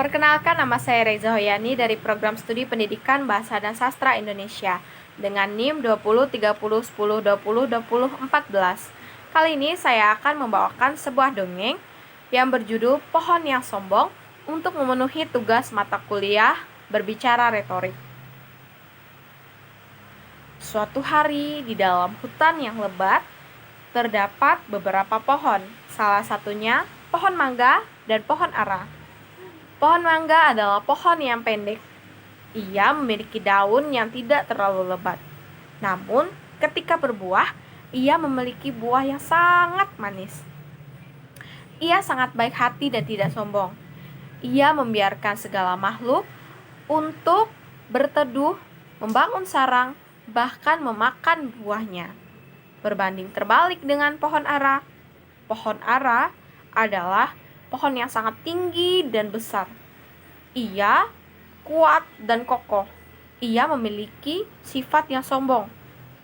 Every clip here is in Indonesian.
Perkenalkan, nama saya Reza Hoyani dari Program Studi Pendidikan Bahasa dan Sastra Indonesia dengan NIM 203010202014. Kali ini saya akan membawakan sebuah dongeng yang berjudul Pohon yang Sombong untuk memenuhi tugas mata kuliah berbicara retorik. Suatu hari di dalam hutan yang lebat terdapat beberapa pohon, salah satunya pohon mangga dan pohon ara. Pohon mangga adalah pohon yang pendek. Ia memiliki daun yang tidak terlalu lebat. Namun, ketika berbuah, ia memiliki buah yang sangat manis. Ia sangat baik hati dan tidak sombong. Ia membiarkan segala makhluk untuk berteduh, membangun sarang, bahkan memakan buahnya. Berbanding terbalik dengan pohon ara. Pohon ara adalah pohon yang sangat tinggi dan besar. Ia kuat dan kokoh. Ia memiliki sifat yang sombong.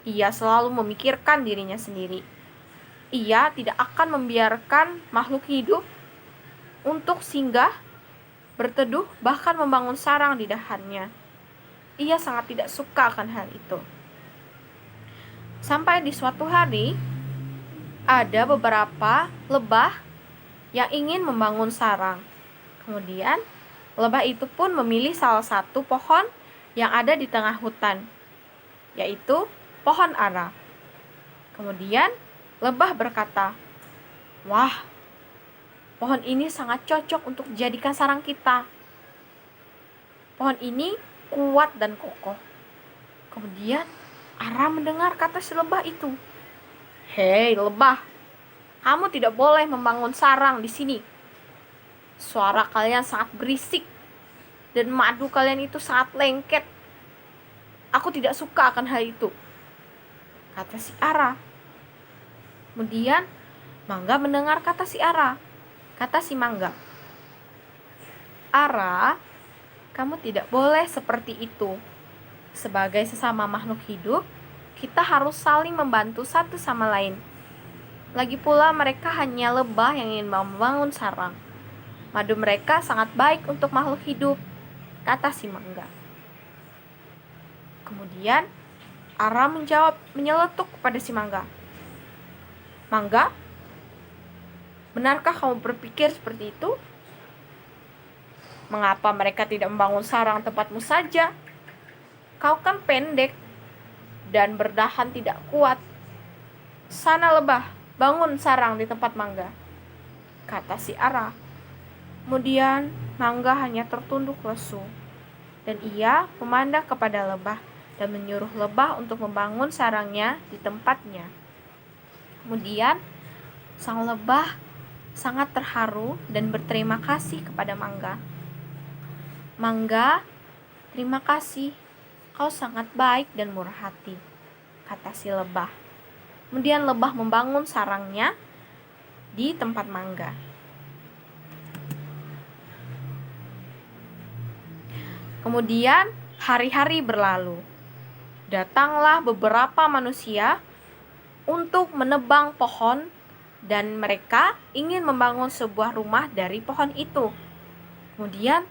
Ia selalu memikirkan dirinya sendiri. Ia tidak akan membiarkan makhluk hidup untuk singgah, berteduh, bahkan membangun sarang di dahannya. Ia sangat tidak suka akan hal itu. Sampai di suatu hari, ada beberapa lebah yang ingin membangun sarang. Kemudian, lebah itu pun memilih salah satu pohon yang ada di tengah hutan, yaitu pohon ara. Kemudian, lebah berkata, "Wah, pohon ini sangat cocok untuk dijadikan sarang kita. Pohon ini kuat dan kokoh." Kemudian, ara mendengar kata si lebah itu. "Hei lebah, kamu tidak boleh membangun sarang di sini. Suara kalian sangat berisik dan madu kalian itu sangat lengket. Aku tidak suka akan hal itu," kata si ara. Kemudian mangga mendengar kata si ara. Kata si mangga, "Ara, kamu tidak boleh seperti itu. Sebagai sesama makhluk hidup, kita harus saling membantu satu sama lain. Lagi pula mereka hanya lebah yang ingin membangun sarang. Madu mereka sangat baik untuk makhluk hidup," kata si mangga. Kemudian ara menjawab menyeletuk kepada si mangga, "Mangga, benarkah kamu berpikir seperti itu? Mengapa mereka tidak membangun sarang tempatmu saja? Kau kan pendek dan berdahan tidak kuat. Sana lebah, bangun sarang di tempat mangga," kata si ara. Kemudian mangga hanya tertunduk lesu, dan ia memandang kepada lebah dan menyuruh lebah untuk membangun sarangnya di tempatnya. Kemudian sang lebah sangat terharu dan berterima kasih kepada mangga. "Mangga, terima kasih. Kau sangat baik dan murah hati," kata si lebah. Kemudian lebah membangun sarangnya di tempat mangga. Kemudian hari-hari berlalu. Datanglah beberapa manusia untuk menebang pohon dan mereka ingin membangun sebuah rumah dari pohon itu. Kemudian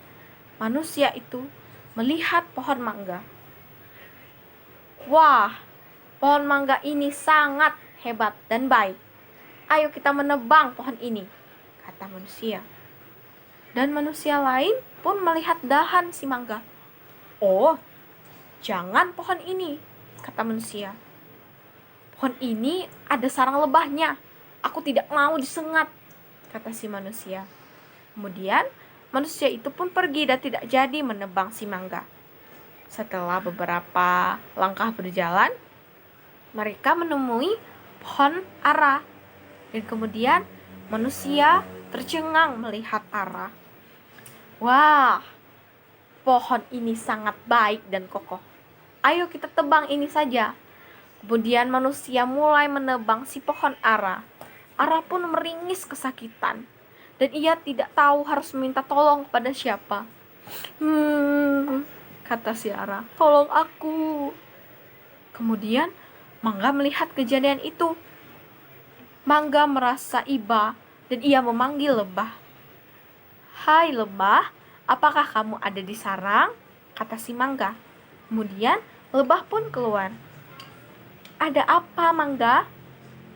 manusia itu melihat pohon mangga. "Wah, pohon mangga ini sangat hebat dan baik. Ayo kita menebang pohon ini," kata manusia. Dan manusia lain pun melihat dahan si mangga. "Oh, jangan pohon ini," kata manusia. "Pohon ini ada sarang lebahnya. Aku tidak mau disengat," kata si manusia. Kemudian manusia itu pun pergi dan tidak jadi menebang si mangga. Setelah beberapa langkah berjalan, mereka menemui pohon ara. Dan kemudian manusia tercengang melihat ara. "Wah, pohon ini sangat baik dan kokoh. Ayo kita tebang ini saja." Kemudian manusia mulai menebang si pohon ara. Ara pun meringis kesakitan dan ia tidak tahu harus meminta tolong kepada siapa. Kata si ara, "Tolong aku." Kemudian mangga melihat kejadian itu. Mangga merasa iba dan ia memanggil lebah. "Hai lebah, "Apakah kamu ada di sarang?" kata si mangga. Kemudian lebah pun keluar. "Ada apa, Mangga?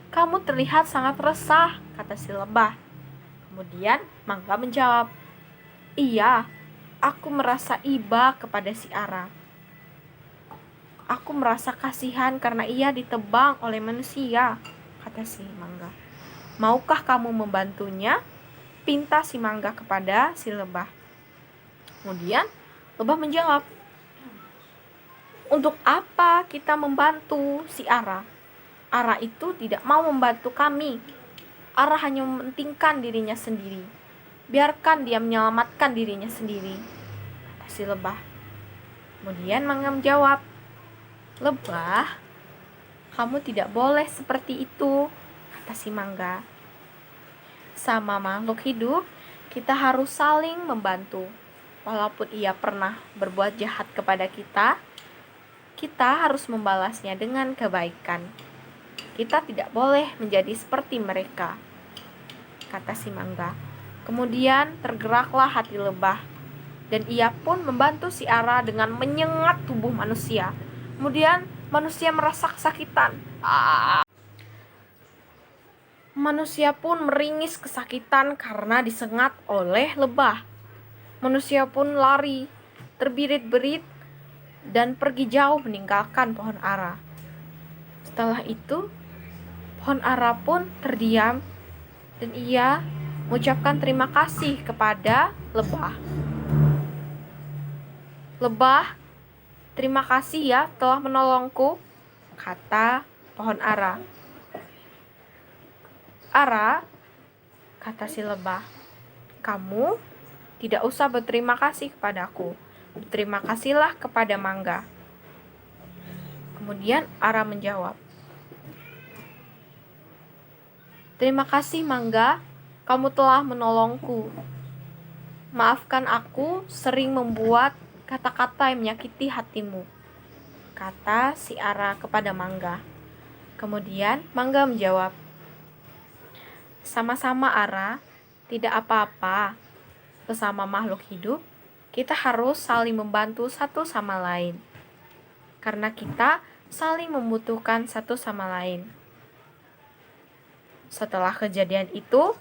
Kamu terlihat sangat resah," kata si lebah. Kemudian mangga menjawab, "Iya, aku merasa iba kepada si Ara. Aku merasa kasihan karena ia ditebang oleh manusia," kata si mangga. "Maukah kamu membantunya?" pinta si mangga kepada si lebah. Kemudian lebah menjawab, "Untuk apa kita membantu si Ara? Ara itu tidak mau membantu kami. Ara hanya mementingkan dirinya sendiri. Biarkan dia menyelamatkan dirinya sendiri," kata si lebah. Kemudian mangga menjawab, "Lebah, kamu tidak boleh seperti itu," kata si mangga. "Sama makhluk hidup, kita harus saling membantu. Walaupun ia pernah berbuat jahat kepada kita, kita harus membalasnya dengan kebaikan. Kita tidak boleh menjadi seperti mereka," kata si mangga. Kemudian tergeraklah hati lebah, dan ia pun membantu si Ara dengan menyengat tubuh manusia. Kemudian manusia merasa kesakitan. Manusia pun meringis kesakitan karena disengat oleh lebah. Manusia pun lari, terbirit-birit, dan pergi jauh meninggalkan pohon ara. Setelah itu, pohon ara pun terdiam dan ia mengucapkan terima kasih kepada lebah. "Lebah, terima kasih ya telah menolongku," kata pohon ara. "Ara," kata si lebah, "kamu tidak usah berterima kasih kepadaku. Berterima kasihlah kepada mangga." Kemudian Ara menjawab, "Terima kasih mangga, kamu telah menolongku. Maafkan aku sering membuat kata-kata yang menyakiti hatimu," kata si Ara kepada mangga. Kemudian mangga menjawab, "Sama-sama Ara, tidak apa-apa. Bersama makhluk hidup, kita harus saling membantu satu sama lain. Karena kita saling membutuhkan satu sama lain." Setelah kejadian itu,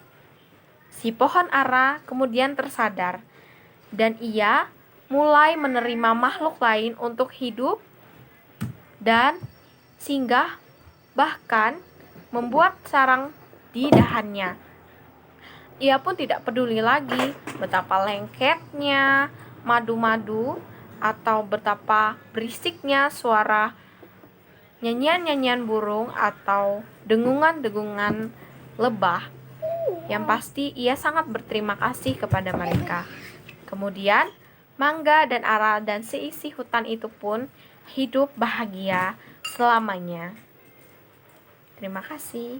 si pohon ara kemudian tersadar dan ia mulai menerima makhluk lain untuk hidup dan singgah, bahkan membuat sarang di dahannya. Ia pun tidak peduli lagi betapa lengketnya madu-madu atau betapa berisiknya suara nyanyian-nyanyian burung atau dengungan-dengungan lebah. Yang pasti ia sangat berterima kasih kepada mereka. Kemudian mangga dan ara dan seisi hutan itu pun hidup bahagia selamanya. Terima kasih.